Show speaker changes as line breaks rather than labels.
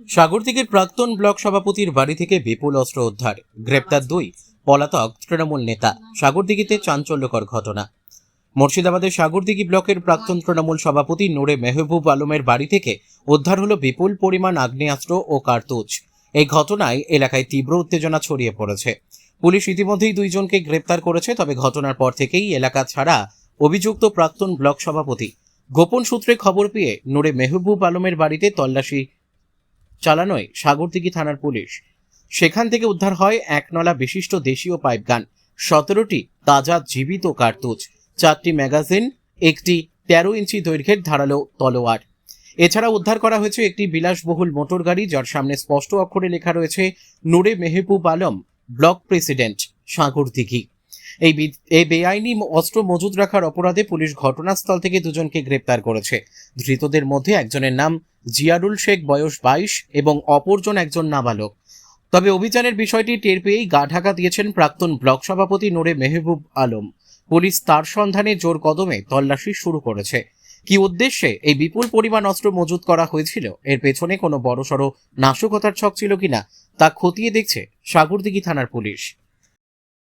সাগরদিঘির প্রাক্তন ব্লক সভাপতির বাড়ি থেকে বিপুল অস্ত্র উদ্ধার, গ্রেপ্তার 2 পলাতক তৃণমূল নেতা। সাগরদিঘিতে চাঞ্চল্যকর ঘটনা। মুর্শিদাবাদের সাগরদিঘি ব্লকের প্রাক্তন তৃণমূল সভাপতি নূরে মেহবুব আলমের বাড়ি থেকে উদ্ধার হলো বিপুল পরিমাণ আগ্নেয়াস্ত্র ও কার্তুজ। এই ঘটনায় এলাকায় তীব্র উত্তেজনা ছড়িয়ে পড়েছে। পুলিশ ইতিমধ্যেই 2 জনকে গ্রেপ্তার করেছে। তবে ঘটনার পর থেকেই এলাকা ছাড়া অভিযুক্ত প্রাক্তন ব্লক সভাপতি। গোপন সূত্রে খবর পেয়ে নূরে মেহবুব আলমের বাড়িতে তল্লাশি চালানোয় সাগরদিঘি থানার পুলিশ। সেখান থেকে উদ্ধার হয় 1 নলা বিশিষ্ট দেশীয় পাইপগান, 17টি তাজা জীবিত কার্তুজ, 4টি ম্যাগাজিন, একটি 13 ইঞ্চি দৈর্ঘ্যের ধারালো তলোয়ার। এছাড়া উদ্ধার করা হয়েছে একটি বিলাসবহুল মোটর গাড়ি, যার সামনে স্পষ্ট অক্ষরে লেখা রয়েছে নূরে মেহবুব আলম, ব্লক প্রেসিডেন্ট, সাগরদিঘি। এই বেআইনি অস্ত্র মজুদ রাখার অপরাধে পুলিশ ঘটনাস্থল থেকে 2 জনকে গ্রেপ্তার করেছে। ধৃতদের মধ্যে একজনের নাম জিয়ারুল শেখ, বয়স 22, এবং অপরজন একজন নাবালক। তবে অভিযানের বিষয়টি টের পেয়েই গা ঢাকা দিয়েছেন প্রাক্তন ব্লক সভাপতি নূরে মেহবুব আলম। পুলিশ তার সন্ধানে জোর কদমে তল্লাশি শুরু করেছে। কি উদ্দেশ্যে এই বিপুল পরিমাণ অস্ত্র মজুত করা হয়েছিল, এর পেছনে কোনো বড়সড় নাশকতার ছক ছিল কিনা তা খতিয়ে দেখছে সাগরদিঘি থানার পুলিশ।